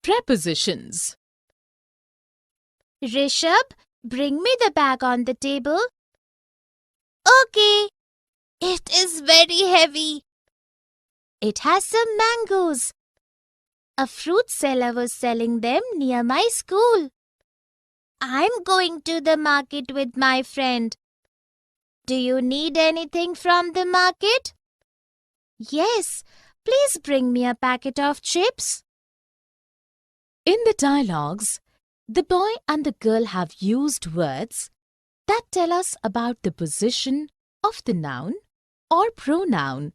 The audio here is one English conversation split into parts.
Prepositions. Rishabh, bring me the bag on the table. Okay. It is very heavy. It has some mangoes. A fruit seller was selling them near my school. I'm going to the market with my friend. Do you need anything from the market? Yes, please bring me a packet of chips. In the dialogues, the boy and the girl have used words that tell us about the position of the noun or pronoun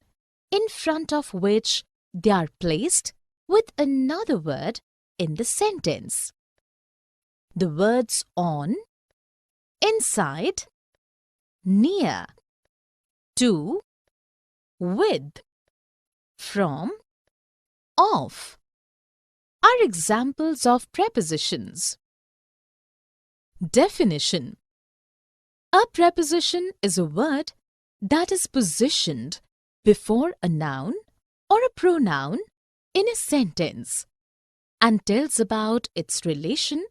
in front of which they are placed with another word in the sentence. The words on, inside, near, to, with, from, of are examples of prepositions. Definition. A preposition is a word that is positioned before a noun or a pronoun in a sentence and tells about its relation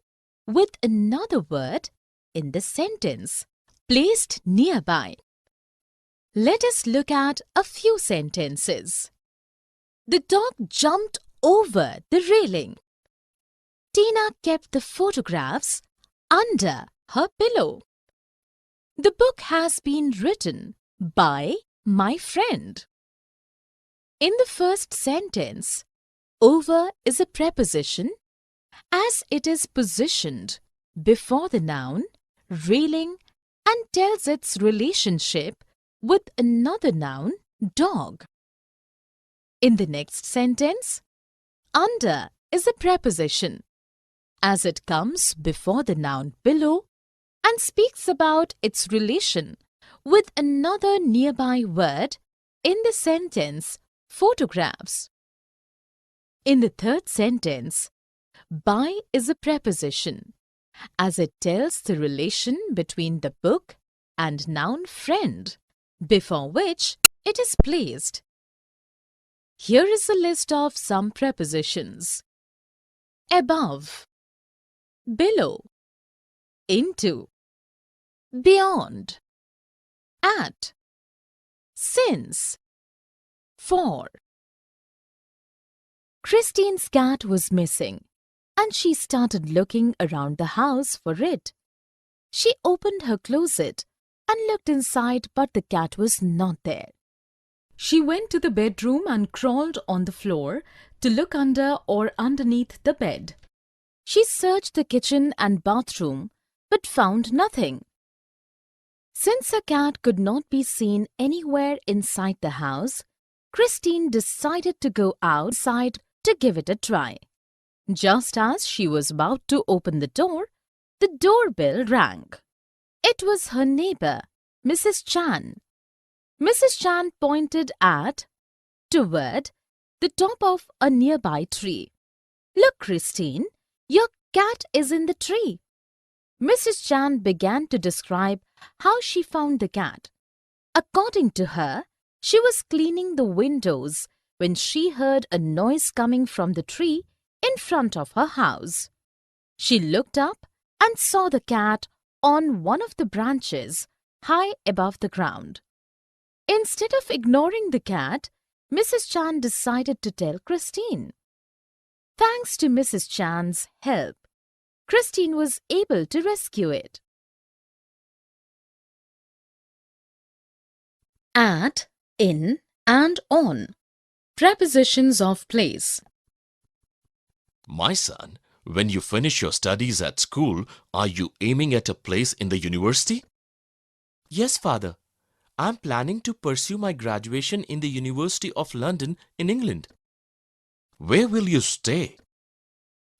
with another word in the sentence placed nearby. Let us look at a few sentences. The dog jumped over the railing. Tina kept the photographs under her pillow. The book has been written by my friend. In the first sentence, over is a preposition as it is positioned before the noun, railing, and tells its relationship with another noun, dog. In the next sentence, under is a preposition as it comes before the noun below and speaks about its relation with another nearby word in the sentence photographs. In the third sentence, by is a preposition as it tells the relation between the book and noun friend before which it is placed. Here is a list of some prepositions. Above, below, into, beyond, at, since, for. Christine's cat was missing, and she started looking around the house for it. She opened her closet and looked inside, but the cat was not there. She went to the bedroom and crawled on the floor to look under or underneath the bed. She searched the kitchen and bathroom, but found nothing. Since the cat could not be seen anywhere inside the house, Christine decided to go outside to give it a try. Just as she was about to open the doorbell rang. It was her neighbor, Mrs. Chan. Mrs. Chan pointed toward the top of a nearby tree. Look, Christine, your cat is in the tree. Mrs. Chan began to describe how she found the cat. According to her, she was cleaning the windows when she heard a noise coming from the tree in front of her house. She looked up and saw the cat on one of the branches high above the ground. Instead of ignoring the cat, Mrs. Chan decided to tell Christine. Thanks to Mrs. Chan's help, Christine was able to rescue it. At, in, and on. Prepositions of place. My son, when you finish your studies at school, are you aiming at a place in the university? Yes, Father. I'm planning to pursue my graduation in the University of London in England. Where will you stay?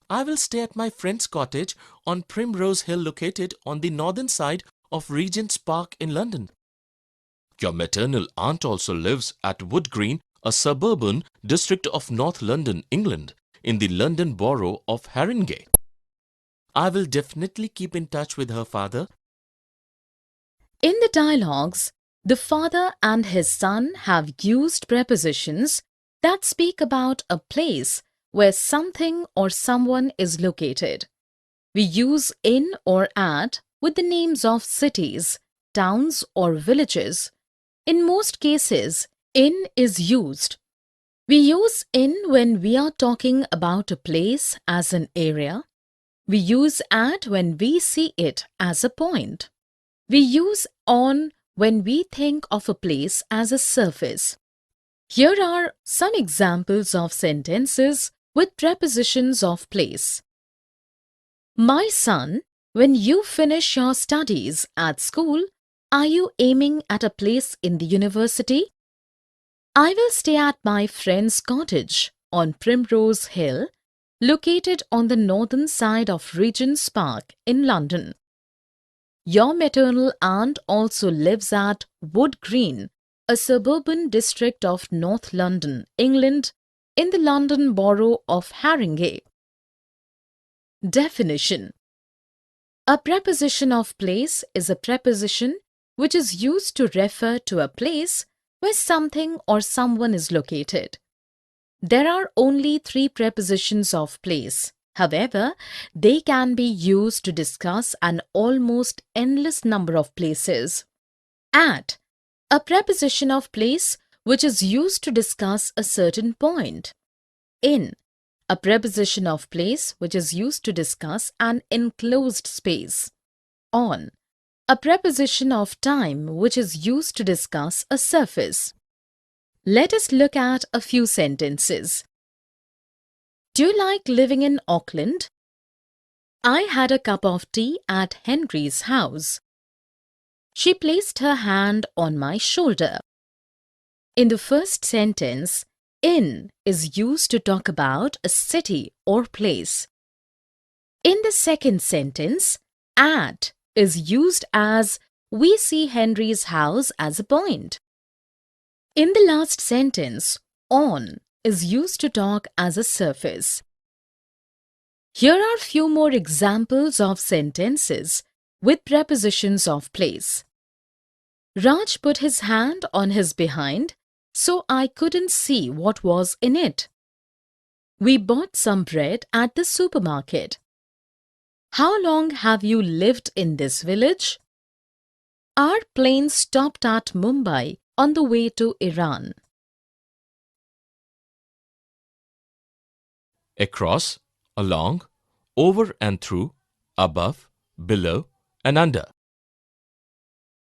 I will stay at my friend's cottage on Primrose Hill located on the northern side of Regent's Park in London. Your maternal aunt also lives at Wood Green, a suburban district of North London, England, in the London borough of Haringey. I will definitely keep in touch with her, Father. In the dialogues, the father and his son have used prepositions that speak about a place where something or someone is located. We use in or at with the names of cities, towns or villages. In most cases, in is used. We use in when we are talking about a place as an area. We use at when we see it as a point. We use on when we think of a place as a surface. Here are some examples of sentences with prepositions of place. My son, when you finish your studies at school, are you aiming at a place in the university? I will stay at my friend's cottage on Primrose Hill, located on the northern side of Regent's Park in London. Your maternal aunt also lives at Wood Green, a suburban district of North London, England, in the London borough of Haringey. Definition: a preposition of place is a preposition which is used to refer to a place where something or someone is located. There are only 3 prepositions of place. However, they can be used to discuss an almost endless number of places. At, a preposition of place which is used to discuss a certain point. In, a preposition of place which is used to discuss an enclosed space. On, a preposition of time which is used to discuss a surface. Let us look at a few sentences. Do you like living in Auckland? I had a cup of tea at Henry's house. She placed her hand on my shoulder. In the first sentence, in is used to talk about a city or place. In the second sentence, at is used as we see Henry's house as a point. In the last sentence, on is used to talk as a surface. Here are few more examples of sentences with prepositions of place. Raj put his hand on his behind, so I couldn't see what was in it. We bought some bread at the supermarket. How long have you lived in this village? Our plane stopped at Mumbai on the way to Iran. Across, along, over and through, above, below, and under.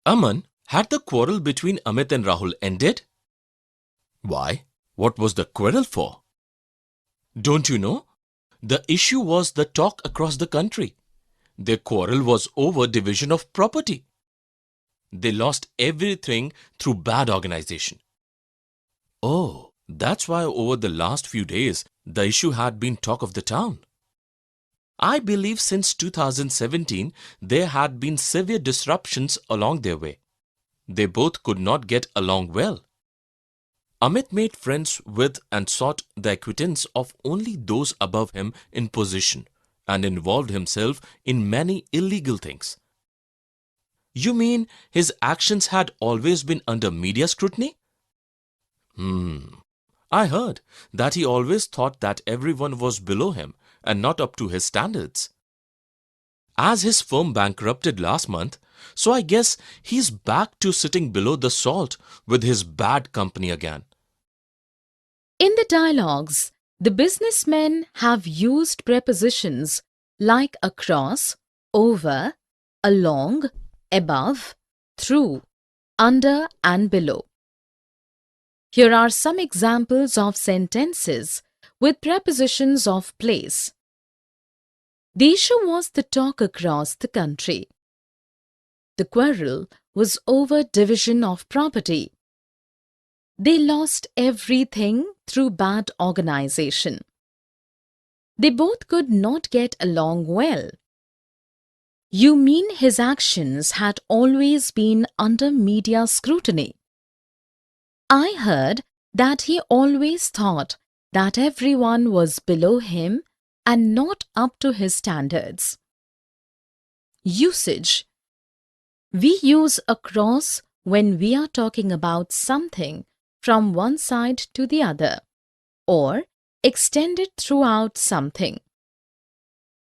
Aman, had the quarrel between Amit and Rahul ended? Why? What was the quarrel for? Don't you know? The issue was the talk across the country. Their quarrel was over division of property. They lost everything through bad organization. Oh, that's why over the last few days, the issue had been talk of the town. I believe since 2017, there had been severe disruptions along their way. They both could not get along well. Amit made friends with and sought the acquaintance of only those above him in position and involved himself in many illegal things. You mean his actions had always been under media scrutiny? I heard that he always thought that everyone was below him and not up to his standards. As his firm bankrupted last month, so I guess he's back to sitting below the salt with his bad company again. In the dialogues, the businessmen have used prepositions like across, over, along, above, through, under and below. Here are some examples of sentences with prepositions of place. The issue was the talk across the country. The quarrel was over division of property. They lost everything through bad organization. They both could not get along well. You mean his actions had always been under media scrutiny? I heard that he always thought that everyone was below him and not up to his standards. Usage. We use across when we are talking about something from one side to the other, or extended throughout something.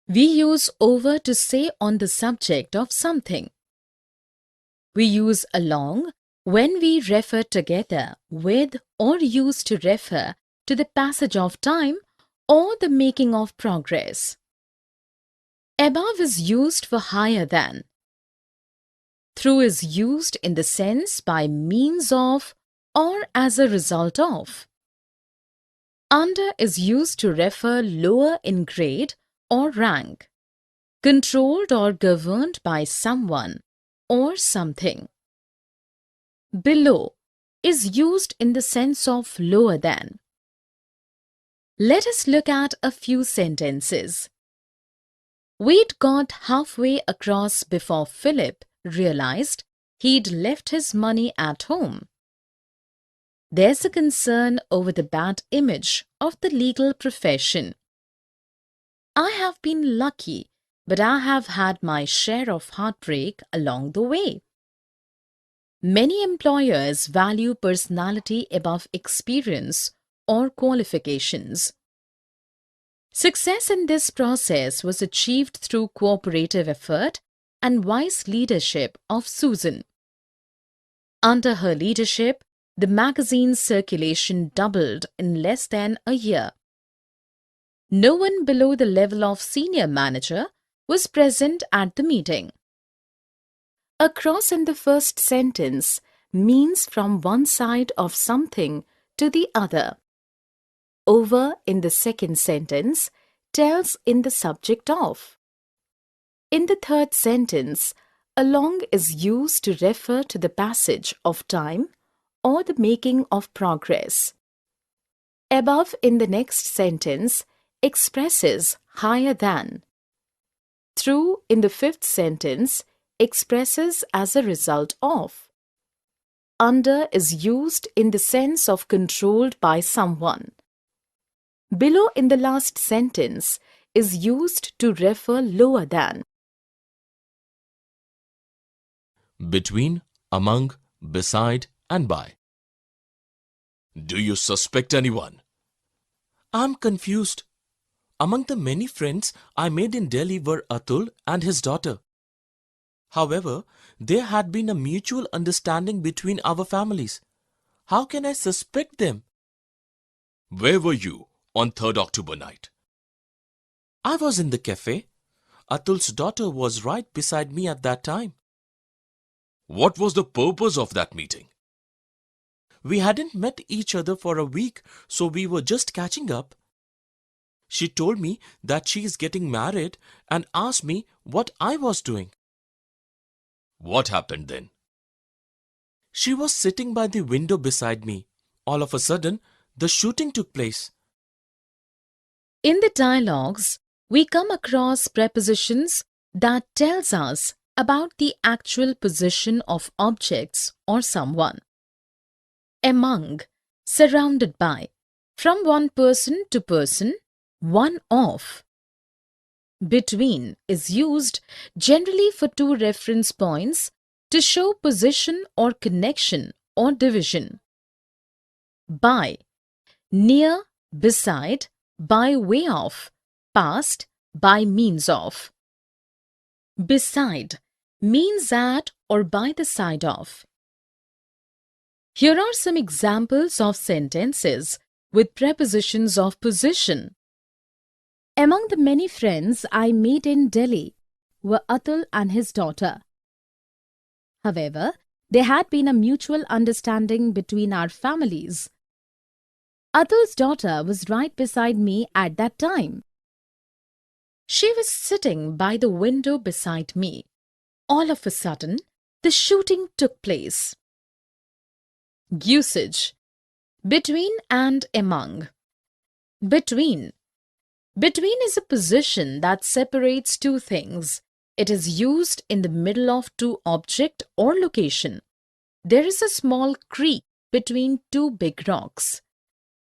We use over to say on the subject of something. We use along when we refer together with or use to refer to the passage of time or the making of progress. Above is used for higher than. Through is used in the sense by means of or as a result of. Under is used to refer lower in grade or rank, controlled or governed by someone or something. Below is used in the sense of lower than. Let us look at a few sentences. We'd got halfway across before Philip realized he'd left his money at home. There's a concern over the bad image of the legal profession. I have been lucky, but I have had my share of heartbreak along the way. Many employers value personality above experience or qualifications. Success in this process was achieved through cooperative effort and wise leadership of Susan. Under her leadership, the magazine's circulation doubled in less than a year. No one below the level of senior manager was present at the meeting. Across in the first sentence means from one side of something to the other. Over in the second sentence tells in the subject of. In the third sentence, along is used to refer to the passage of time or the making of progress. Above in the next sentence expresses higher than. Through in the fifth sentence expresses as a result of. Under is used in the sense of controlled by someone. Below in the last sentence is used to refer lower than. Between, among, beside, and by. Do you suspect anyone? I'm confused. Among the many friends I made in Delhi were Atul and his daughter. However, there had been a mutual understanding between our families. How can I suspect them? Where were you on 3rd October night? I was in the cafe. Atul's daughter was right beside me at that time. What was the purpose of that meeting? We hadn't met each other for a week, so we were just catching up. She told me that she is getting married and asked me what I was doing. What happened then? She was sitting by the window beside me. All of a sudden, the shooting took place. In the dialogues, we come across prepositions that tells us about the actual position of objects or someone. Among, surrounded by, from one person to person, one of. Between is used generally for two reference points to show position or connection or division. By, near, beside, by way of, past, by means of. Beside means at or by the side of. Here are some examples of sentences with prepositions of position. Among the many friends I made in Delhi were Atul and his daughter. However, there had been a mutual understanding between our families. Atul's daughter was right beside me at that time. She was sitting by the window beside me. All of a sudden, the shooting took place. Usage: between and among. Between. Between is a position that separates two things. It is used in the middle of two object or location. There is a small creek between two big rocks.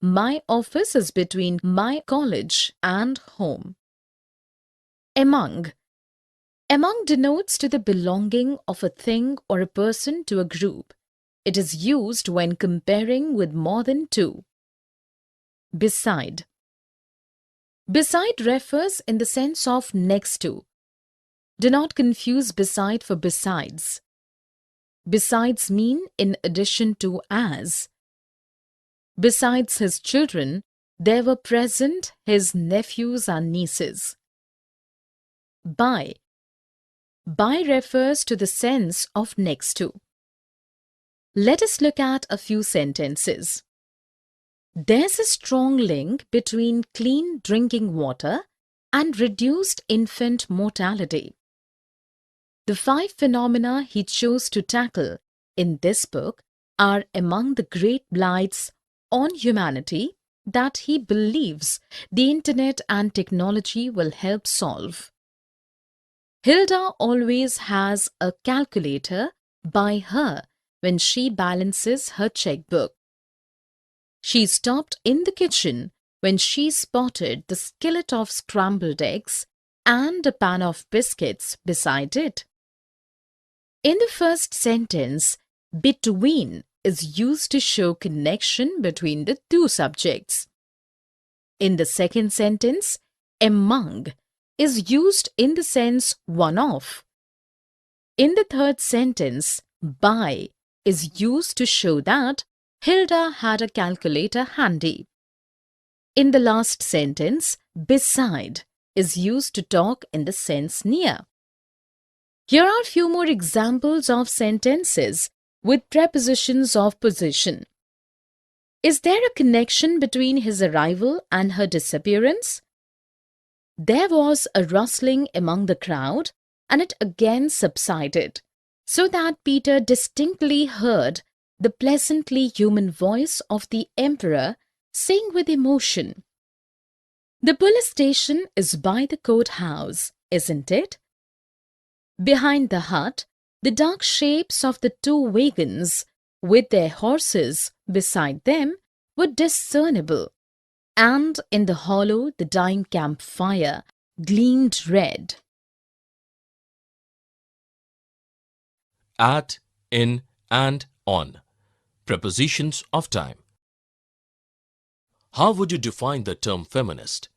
My office is between my college and home. Among. Among denotes to the belonging of a thing or a person to a group. It is used when comparing with more than two. Beside. Beside refers in the sense of next to. Do not confuse beside for besides. Besides mean in addition to as. Besides his children, there were present his nephews and nieces. By. By refers to the sense of next to. Let us look at a few sentences. There's a strong link between clean drinking water and reduced infant mortality. The 5 phenomena he chose to tackle in this book are among the great blights on humanity that he believes the internet and technology will help solve. Hilda always has a calculator by her when she balances her checkbook. She stopped in the kitchen when she spotted the skillet of scrambled eggs and a pan of biscuits beside it. In the first sentence, between is used to show connection between the two subjects. In the second sentence, among is used in the sense one of. In the third sentence, by is used to show that Hilda had a calculator handy. In the last sentence, beside is used to talk in the sense near. Here are few more examples of sentences with prepositions of position. Is there a connection between his arrival and her disappearance? There was a rustling among the crowd, and it again subsided, so that Peter distinctly heard the pleasantly human voice of the emperor saying with emotion, "The police station is by the courthouse, isn't it?" Behind the hut, the dark shapes of the 2 wagons, with their horses beside them, were discernible, and in the hollow the dying campfire gleamed red. At, in, and on. Prepositions of time. How would you define the term feminist?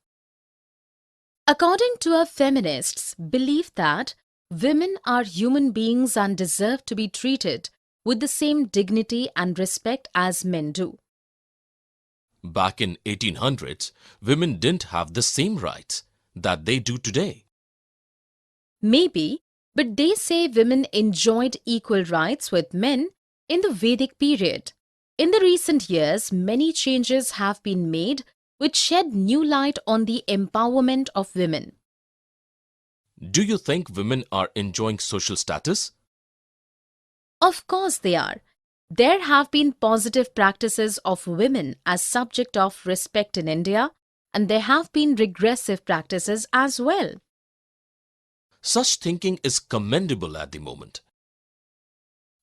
According to a feminist's belief that women are human beings and deserve to be treated with the same dignity and respect as men do. Back in 1800s, women didn't have the same rights that they do today. Maybe, but they say women enjoyed equal rights with men in the Vedic period. In the recent years, many changes have been made which shed new light on the empowerment of women. Do you think women are enjoying social status? Of course they are. There have been positive practices of women as subject of respect in India, and there have been regressive practices as well. Such thinking is commendable at the moment.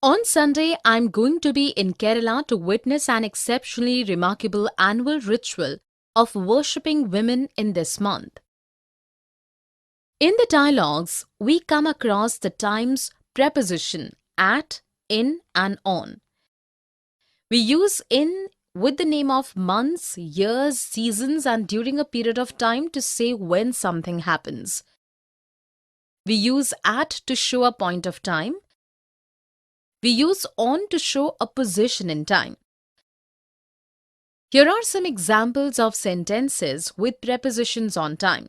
On Sunday, I'm going to be in Kerala to witness an exceptionally remarkable annual ritual of worshipping women in this month. In the dialogues, we come across the times preposition at, in, and on. We use in with the name of months, years, seasons, and during a period of time to say when something happens. We use at to show a point of time. We use on to show a position in time. Here are some examples of sentences with prepositions on time.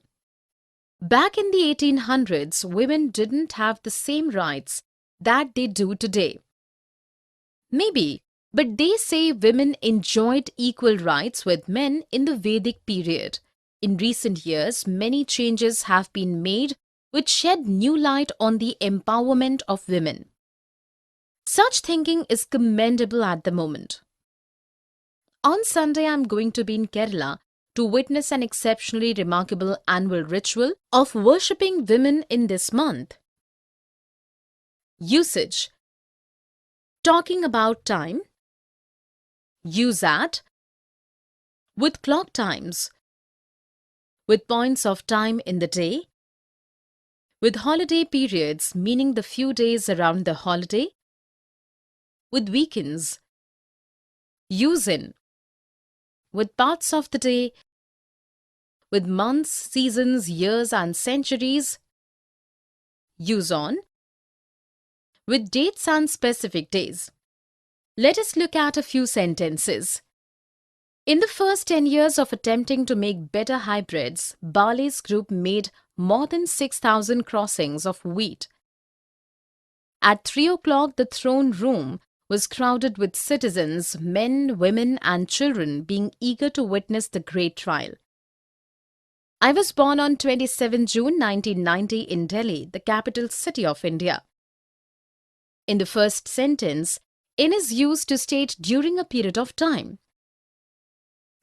Back in the 1800s, women didn't have the same rights that they do today. Maybe, but they say women enjoyed equal rights with men in the Vedic period. In recent years, many changes have been made which shed new light on the empowerment of women. Such thinking is commendable at the moment. On Sunday, I'm going to be in Kerala to witness an exceptionally remarkable annual ritual of worshipping women in this month. Usage. Talking about time. Use at. With clock times. With points of time in the day. With holiday periods, meaning the few days around the holiday. With weekends. Use in. With parts of the day. with months, seasons, years and centuries. Use on with dates and specific days. Let us look at a few sentences. In the first 10 years of attempting to make better hybrids, Barley's group made more than 6,000 crossings of wheat. At 3 o'clock, the throne room was crowded with citizens, men, women and children being eager to witness the great trial. I was born on 27 June 1990 in Delhi, the capital city of India. In the first sentence, in is used to state during a period of time.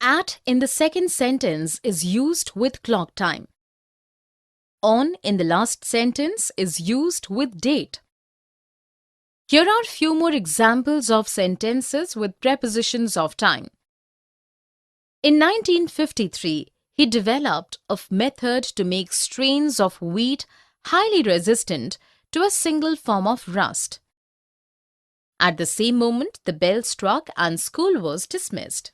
At in the second sentence is used with clock time. On in the last sentence is used with date. Here are few more examples of sentences with prepositions of time. In 1953, he developed a method to make strains of wheat highly resistant to a single form of rust. At the same moment, the bell struck and school was dismissed.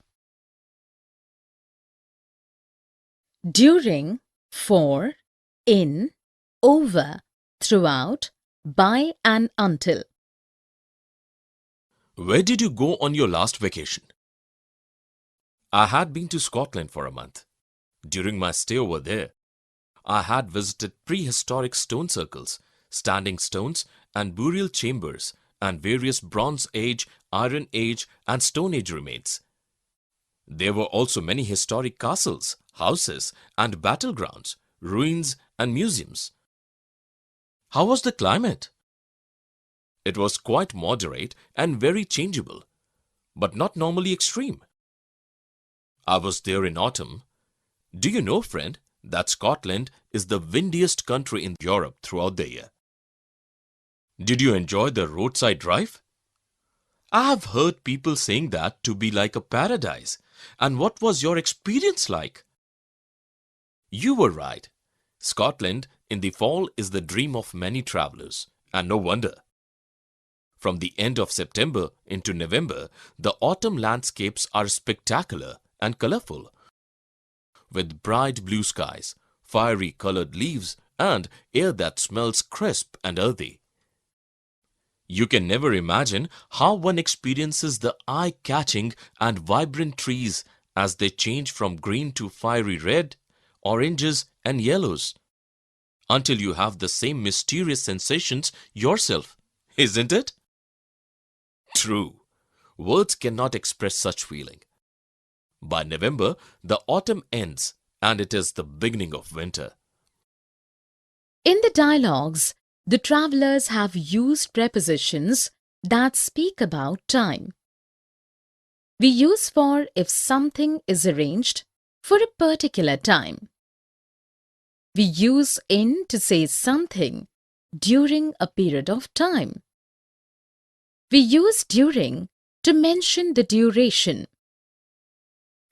During, for, in, over, throughout, by and until. Where did you go on your last vacation? I had been to Scotland for a month. During my stay over there, I had visited prehistoric stone circles, standing stones and burial chambers and various Bronze Age, Iron Age and Stone Age remains. There were also many historic castles, houses and battlegrounds, ruins and museums. How was the climate? It was quite moderate and very changeable, but not normally extreme. I was there in autumn. Do you know, friend, that Scotland is the windiest country in Europe throughout the year? Did you enjoy the roadside drive? I have heard people saying that to be like a paradise. And what was your experience like? You were right. Scotland in the fall is the dream of many travelers, and no wonder. From the end of September into November, the autumn landscapes are spectacular and colorful, with bright blue skies, fiery colored leaves, and air that smells crisp and earthy. You can never imagine how one experiences the eye-catching and vibrant trees as they change from green to fiery red, oranges, and yellows, until you have the same mysterious sensations yourself, isn't it? True, words cannot express such feeling. By November, the autumn ends and it is the beginning of winter. In the dialogues, the travelers have used prepositions that speak about time. We use for if something is arranged for a particular time. We use in to say something during a period of time. We use during to mention the duration.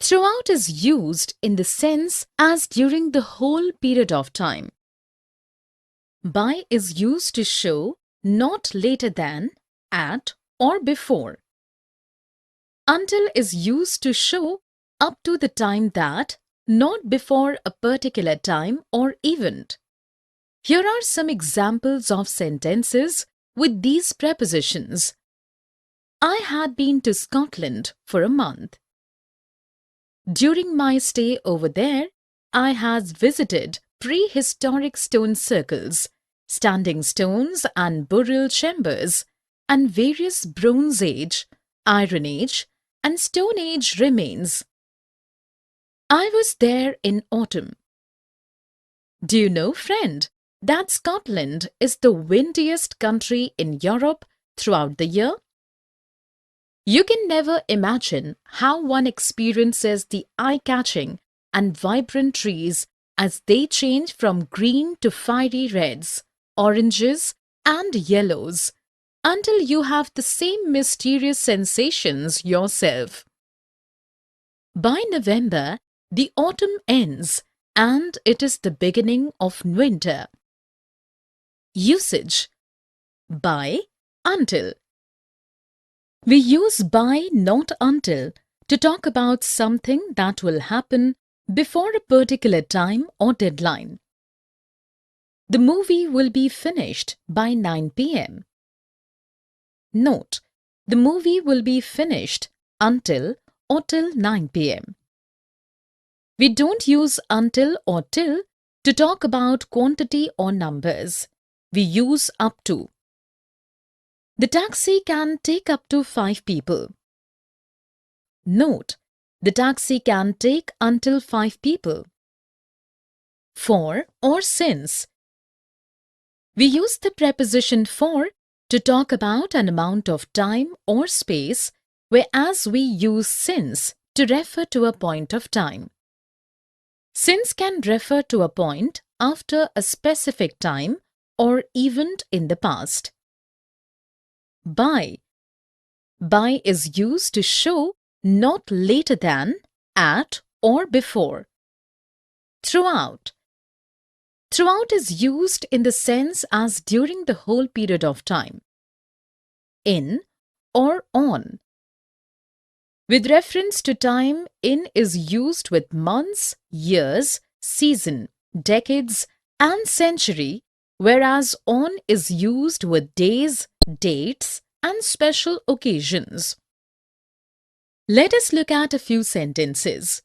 Throughout is used in the sense as during the whole period of time. By is used to show not later than, at, or before. Until is used to show up to the time that, not before a particular time or event. Here are some examples of sentences with these prepositions. I had been to Scotland for a month. During my stay over there, I had visited prehistoric stone circles, standing stones and burial chambers, and various Bronze Age, Iron Age, and Stone Age remains. I was there in autumn. Do you know, friend, that Scotland is the windiest country in Europe throughout the year? You can never imagine how one experiences the eye-catching and vibrant trees as they change from green to fiery reds, oranges, and yellows, until you have the same mysterious sensations yourself. By November, the autumn ends and it is the beginning of winter. Usage: by, until. We use by, not until, to talk about something that will happen before a particular time or deadline. The movie will be finished by 9 p.m. Note: the movie will be finished until or till 9 p.m. We don't use until or till to talk about quantity or numbers. We use up to. The taxi can take up to 5 people. Note: the taxi can take until 5 people. For or since. We use the preposition for to talk about an amount of time or space, whereas we use since to refer to a point of time. Since can refer to a point after a specific time or event in the past. By. By is used to show not later than, at, or before. Throughout. Throughout is used in the sense as during the whole period of time. In or on. With reference to time, in is used with months, years, season, decades, and century, whereas on is used with days, dates, and special occasions. Let us look at a few sentences.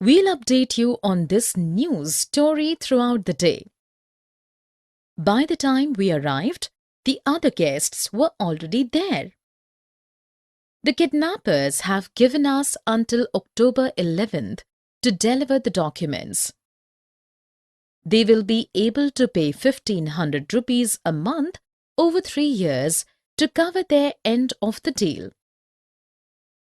We'll update you on this news story throughout the day. By the time we arrived, the other guests were already there. The kidnappers have given us until October 11th to deliver the documents. They will be able to pay 1,500 rupees a month over 3 years to cover their end of the deal.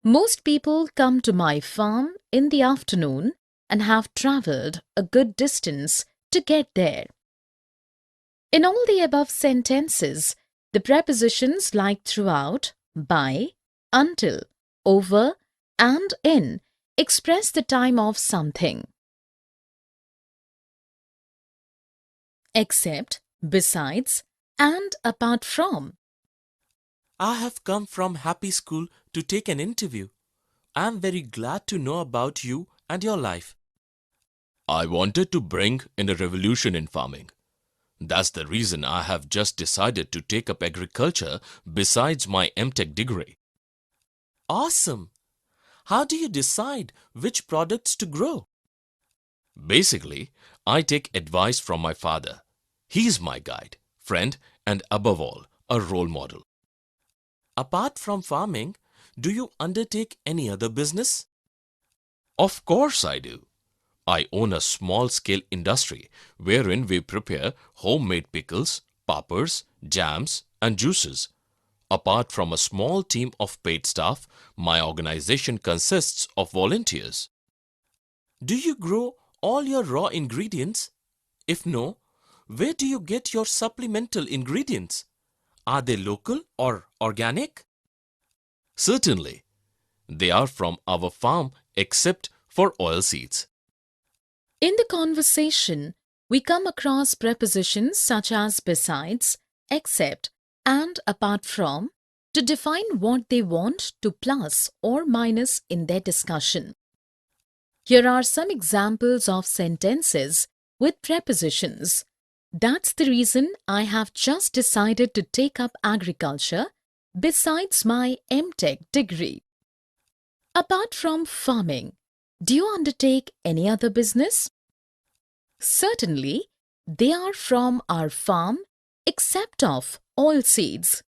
Most people come to my farm in the afternoon and have travelled a good distance to get there. In all the above sentences, the prepositions like throughout, by, until, over, and in express the time of something. Except, besides, and apart from. I have come from Happy School to take an interview. I am very glad to know about you and your life. I wanted to bring in a revolution in farming. That's the reason I have just decided to take up agriculture besides my MTech degree. Awesome! How do you decide which products to grow? Basically, I take advice from my father. He's my guide, friend, and above all, a role model. Apart from farming, do you undertake any other business? Of course I do. I own a small-scale industry wherein we prepare homemade pickles, pappers, jams, and juices. Apart from a small team of paid staff, my organization consists of volunteers. Do you grow all your raw ingredients? If no, where do you get your supplemental ingredients? Are they local or organic? Certainly, they are from our farm except for oilseeds. In the conversation, we come across prepositions such as besides, except, and apart from to define what they want to plus or minus in their discussion. Here are some examples of sentences with prepositions. That's the reason I have just decided to take up agriculture besides my MTech degree. Apart from farming, do you undertake any other business? Certainly, they are from our farm except of oilseeds.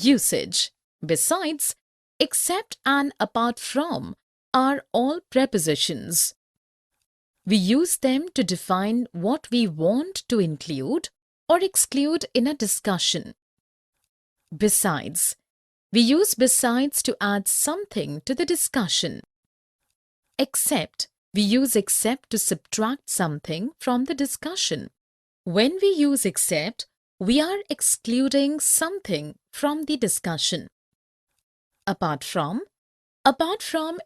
Usage, besides, except and apart from are all prepositions. We use them to define what we want to include or exclude in a discussion. Besides, we use besides to add something to the discussion. Except, we use except to subtract something from the discussion. When we use except, we are excluding something from the discussion. Apart from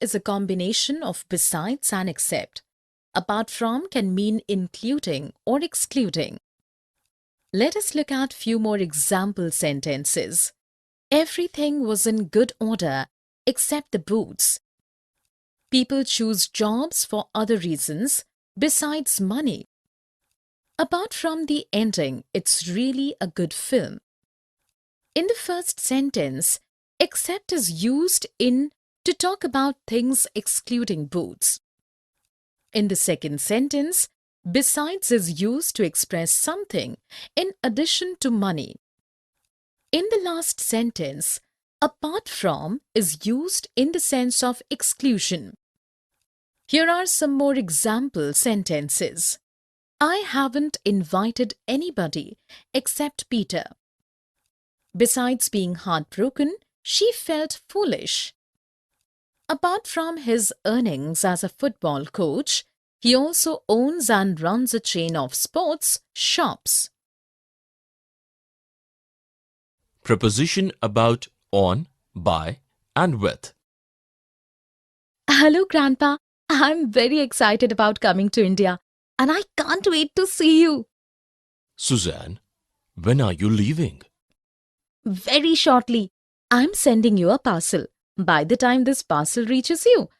is a combination of besides and except. Apart from can mean including or excluding. Let us look at few more example sentences. Everything was in good order except the boots. People choose jobs for other reasons besides money. Apart from the ending, it's really a good film. In the first sentence, except is used in to talk about things excluding boots. In the second sentence, besides is used to express something in addition to money. In the last sentence, apart from is used in the sense of exclusion. Here are some more example sentences. I haven't invited anybody except Peter. Besides being heartbroken, she felt foolish. Apart from his earnings as a football coach, he also owns and runs a chain of sports shops. Preposition about on, by, and with. Hello, Grandpa. I'm very excited about coming to India and I can't wait to see you. Suzanne, when are you leaving? Very shortly. I'm sending you a parcel. By the time this parcel reaches you,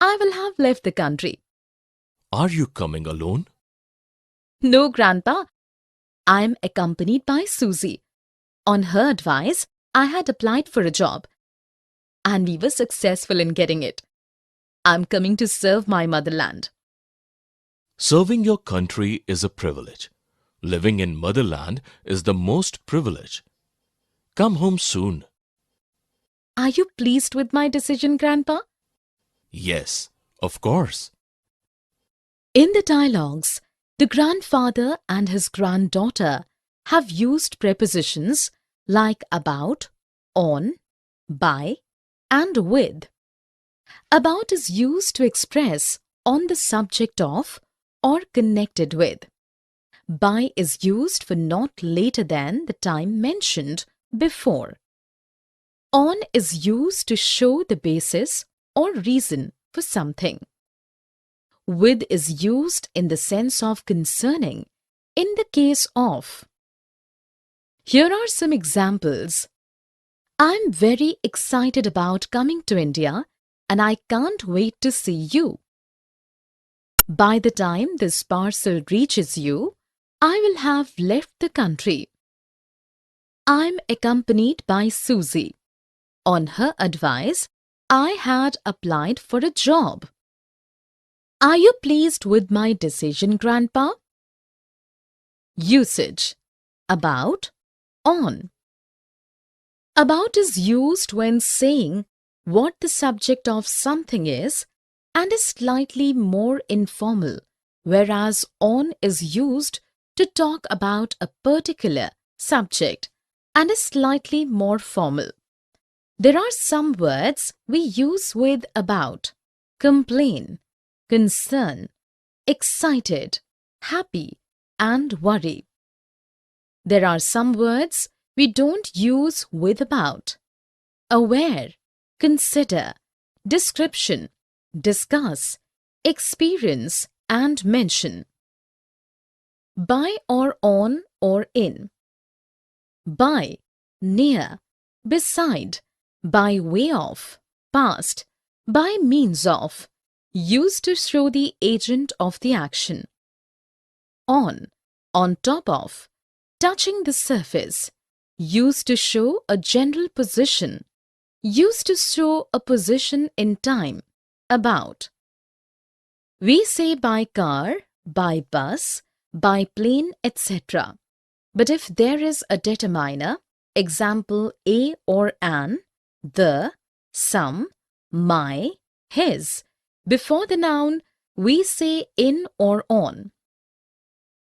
I will have left the country. Are you coming alone? No, Grandpa. I'm accompanied by Susie. On her advice, I had applied for a job and we were successful in getting it. I'm coming to serve my motherland. Serving your country is a privilege. Living in motherland is the most privilege. Come home soon. Are you pleased with my decision, Grandpa? Yes, of course. In the dialogues, the grandfather and his granddaughter have used prepositions like about, on, by, and with. About is used to express on the subject of or connected with. By is used for not later than the time mentioned before. On is used to show the basis or reason for something. With is used in the sense of concerning in the case of. Here are some examples. I'm very excited about coming to India and I can't wait to see you. By the time this parcel reaches you, I will have left the country. I'm accompanied by Susie. On her advice, I had applied for a job. Are you pleased with my decision, Grandpa? Usage. About, on. About is used when saying what the subject of something is and is slightly more informal, whereas on is used to talk about a particular subject and is slightly more formal. There are some words we use with about: complain, concern, excited, happy, and worry. There are some words we don't use with about: aware, consider, description, discuss, experience, and mention. By or on or in. By, near, beside, by way of, past, by means of, used to show the agent of the action. On top of, touching the surface, used to show a general position, used to show a position in time, about. We say by car, by bus, by plane, etc. But if there is a determiner, example a or an, the, some, my, his, before the noun, we say in or on.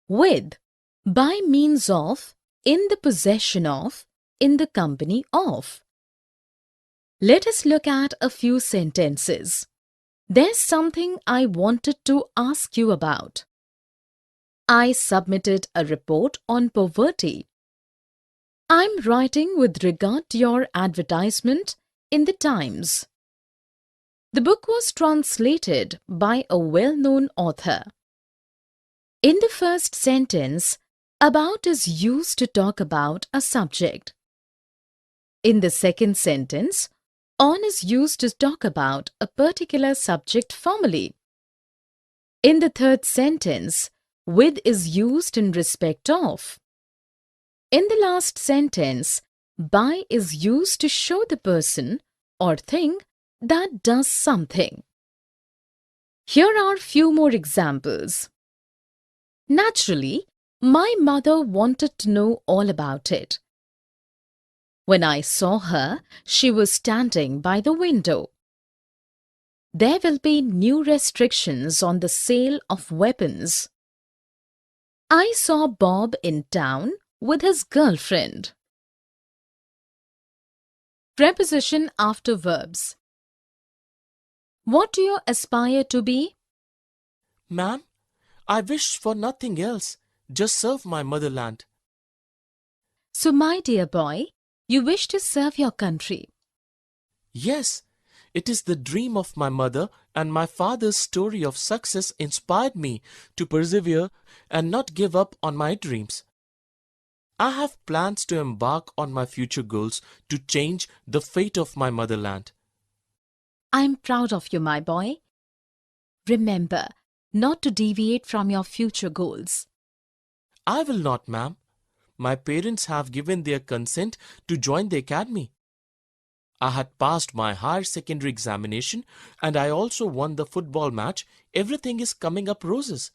With, by means of, in the possession of, in the company of. Let us look at a few sentences. There's something I wanted to ask you about. I submitted a report on poverty. I'm writing with regard to your advertisement in the Times. The book was translated by a well-known author. In the first sentence, about is used to talk about a subject. In the second sentence, On is used to talk about a particular subject formally. In the third sentence, with is used in respect of. In the last sentence, by is used to show the person or thing that does something. Here are few more examples. Naturally, my mother wanted to know all about it. When I saw her, she was standing by the window. There will be new restrictions on the sale of weapons. I saw Bob in town with his girlfriend. Preposition after verbs. What do you aspire to be? Ma'am, I wish for nothing else, just serve my motherland. So, my dear boy, you wish to serve your country. Yes, it is the dream of my mother, and my father's story of success inspired me to persevere and not give up on my dreams. I have plans to embark on my future goals to change the fate of my motherland. I am proud of you, my boy. Remember not to deviate from your future goals. I will not, ma'am. My parents have given their consent to join the academy. I had passed my higher secondary examination and I also won the football match. Everything is coming up roses.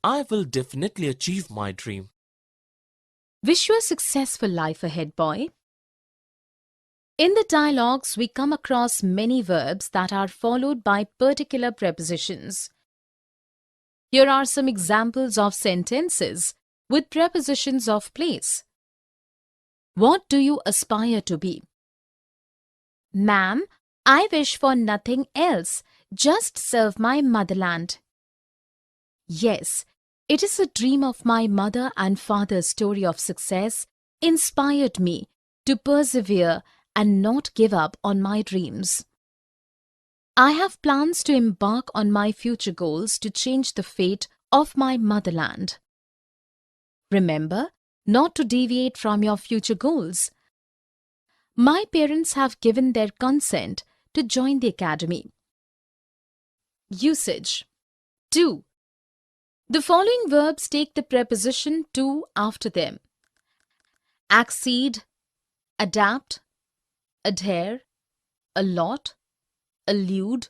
I will definitely achieve my dream. Wish you a successful life ahead, boy. In the dialogues, we come across many verbs that are followed by particular prepositions. Here are some examples of sentences with prepositions of place. What do you aspire to be? Ma'am, I wish for nothing else, just serve my motherland. Yes, it is a dream of my mother and father's story of success inspired me to persevere and not give up on my dreams. I have plans to embark on my future goals to change the fate of my motherland. Remember not to deviate from your future goals. My parents have given their consent to join the academy. Usage. 2. The following verbs take the preposition to after them. Accede, adapt, adhere, allot, allude,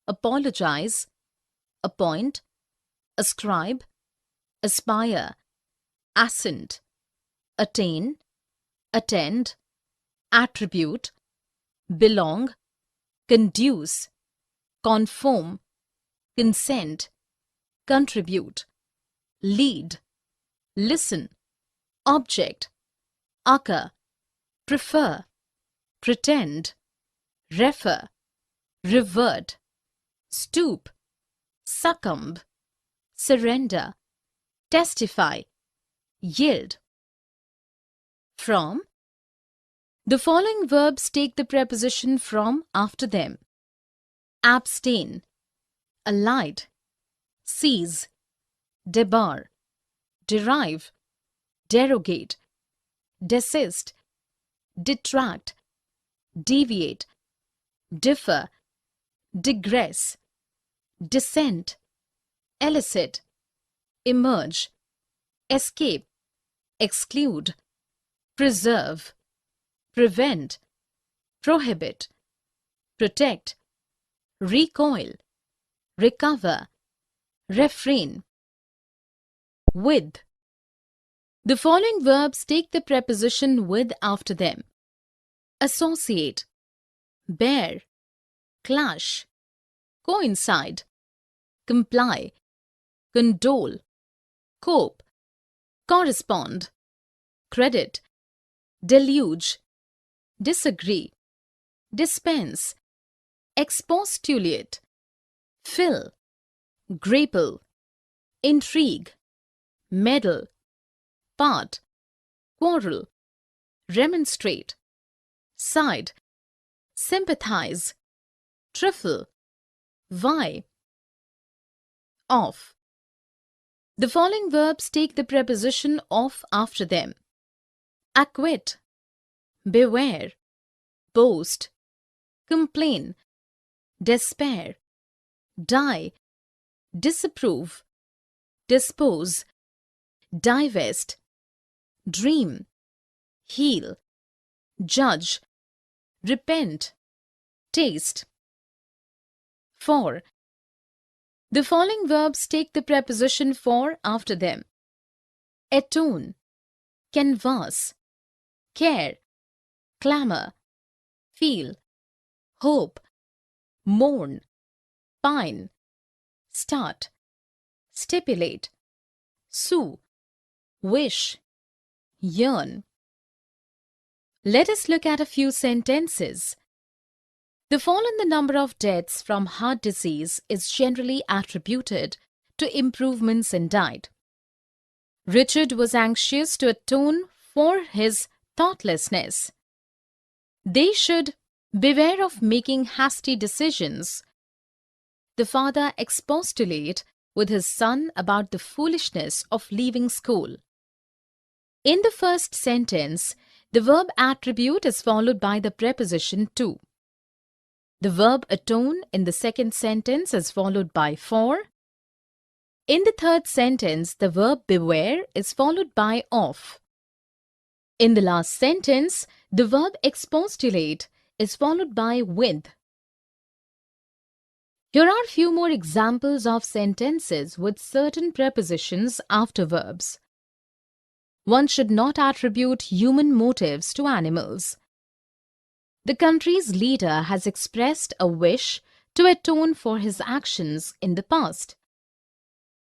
apologize, appoint, ascribe, aspire, assent, attain, attend, attribute, belong, conduce, conform, consent, contribute, lead, listen, object, occur, prefer, pretend, refer, revert, stoop, succumb, surrender, testify, yield. From. The following verbs take the preposition from after them. Abstain, alight, seize, debar, derive, derogate, desist, detract, deviate, differ, digress, dissent, elicit, emerge, escape, exclude, preserve, prevent, prohibit, protect, recoil, recover, refrain. With. The following verbs take the preposition with after them. Associate, bear, clash, coincide, comply, condole, cope, correspond, credit, deluge, disagree, dispense, expostulate, fill, grapple, intrigue, meddle, part, quarrel, remonstrate, side, sympathize, trifle, vie. Off. The following verbs take the preposition of after them. Acquit, beware, boast, complain, despair, die, disapprove, dispose, divest, dream, heal, judge, repent, taste. 4. The following verbs take the preposition for after them. Atone, canvass, care, clamor, feel, hope, mourn, pine, start, stipulate, sue, wish, yearn. Let us look at a few sentences. The fall in the number of deaths from heart disease is generally attributed to improvements in diet. Richard was anxious to atone for his thoughtlessness. They should beware of making hasty decisions. The father expostulate with his son about the foolishness of leaving school. In the first sentence, the verb attribute is followed by the preposition to. The verb atone in the second sentence is followed by for. In the third sentence, the verb beware is followed by of. In the last sentence, the verb expostulate is followed by with. Here are few more examples of sentences with certain prepositions after verbs. One should not attribute human motives to animals. The country's leader has expressed a wish to atone for his actions in the past.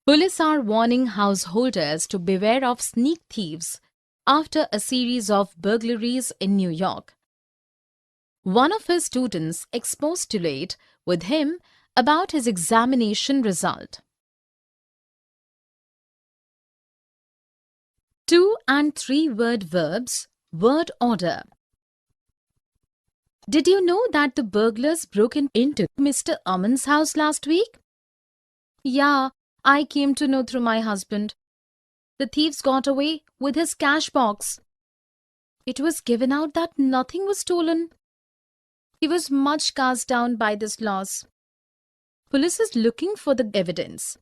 Police are warning householders to beware of sneak thieves after a series of burglaries in New York. One of his students expostulate with him about his examination result. 2 and 3 word verbs, word order. Did you know that the burglars broke into Mr. Aman's house last week? Yeah, I came to know through my husband. The thieves got away with his cash box. It was given out that nothing was stolen. He was much cast down by this loss. Police is looking for the evidence.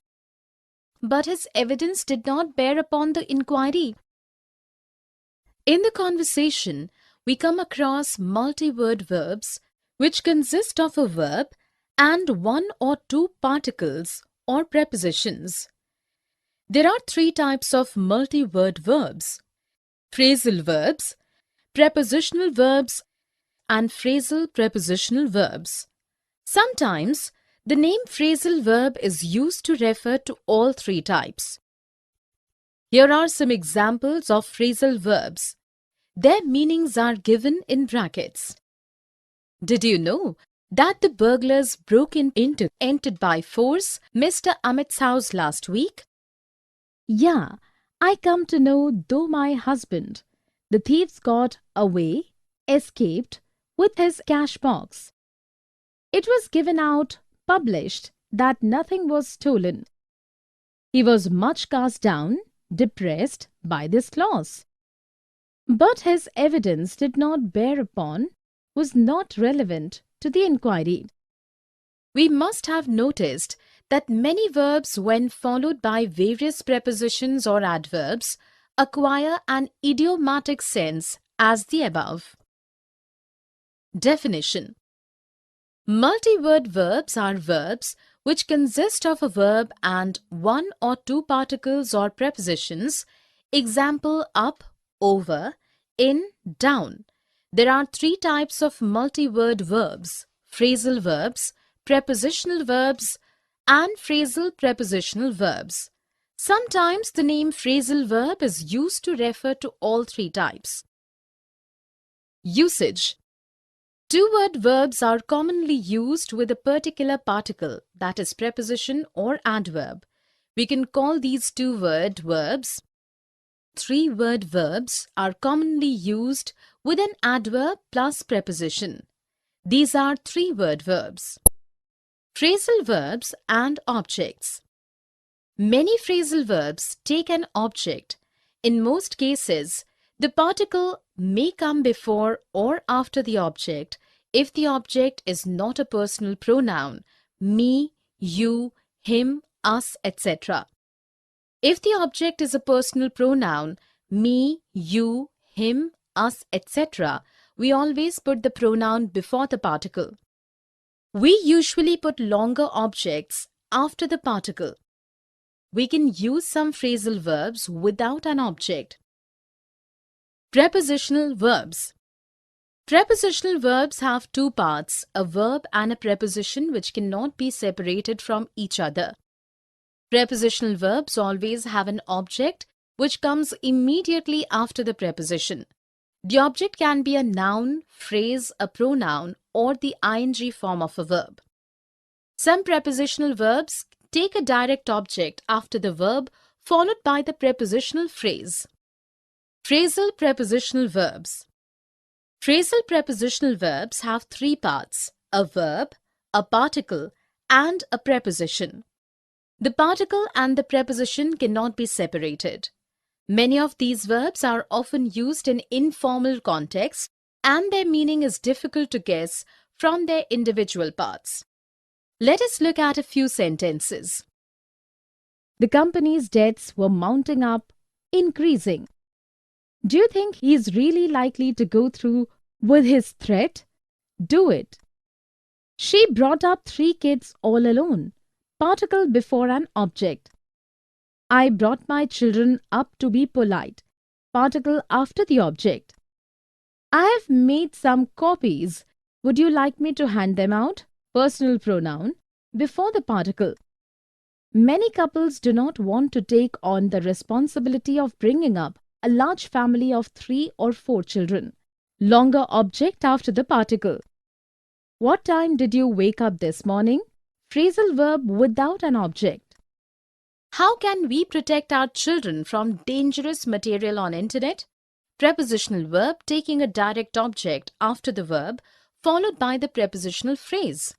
But his evidence did not bear upon the inquiry. In the conversation, we come across multi-word verbs which consist of a verb and 1 or 2 particles or prepositions. There are 3 types of multi-word verbs: phrasal verbs, prepositional verbs, and phrasal prepositional verbs. Sometimes, the name phrasal verb is used to refer to all 3 types. Here are some examples of phrasal verbs. Their meanings are given in brackets. Did you know that the burglars entered by force Mr. Amit's house last week? Yeah, I come to know though my husband. The thieves got away, escaped with his cash box. It was given out, published, that nothing was stolen. He was much cast down, depressed by this loss. But his evidence did not bear upon, was not relevant to the inquiry. We must have noticed that many verbs, when followed by various prepositions or adverbs, acquire an idiomatic sense as the above. Definition: multi-word verbs are verbs which consist of a verb and 1 or 2 particles or prepositions. Example: up, over, in, down. There are 3 types of multi-word verbs: phrasal verbs, prepositional verbs, and phrasal prepositional verbs. Sometimes the name phrasal verb is used to refer to all 3 types. Usage: 2-word verbs are commonly used with a particular particle, that is preposition or adverb. We can call these 2-word verbs. 3-word verbs are commonly used with an adverb plus preposition. These are 3-word verbs. Phrasal verbs and objects. Many phrasal verbs take an object. In most cases, the particle may come before or after the object if the object is not a personal pronoun, me, you, him, us, etc. If the object is a personal pronoun, me, you, him, us, etc., we always put the pronoun before the particle. We usually put longer objects after the particle. We can use some phrasal verbs without an object. Prepositional verbs. Prepositional verbs have two parts, a verb and a preposition, which cannot be separated from each other. Prepositional verbs always have an object which comes immediately after the preposition. The object can be a noun, phrase, a pronoun, or the ing form of a verb. Some prepositional verbs take a direct object after the verb followed by the prepositional phrase. Phrasal prepositional verbs. Phrasal prepositional verbs have three parts, a verb, a particle, and a preposition. The particle and the preposition cannot be separated. Many of these verbs are often used in informal contexts, and their meaning is difficult to guess from their individual parts. Let us look at a few sentences. The company's debts were mounting up, increasing. Do you think he is really likely to go through with his threat? Do it. She brought up 3 kids all alone. Particle before an object. I brought my children up to be polite. Particle after the object. I have made some copies. Would you like me to hand them out? Personal pronoun before the particle. Many couples do not want to take on the responsibility of bringing up a large family of 3 or 4 children. Longer object after the particle. What time did you wake up this morning? Phrasal verb without an object. How can we protect our children from dangerous material on internet? Prepositional verb taking a direct object after the verb followed by the prepositional phrase.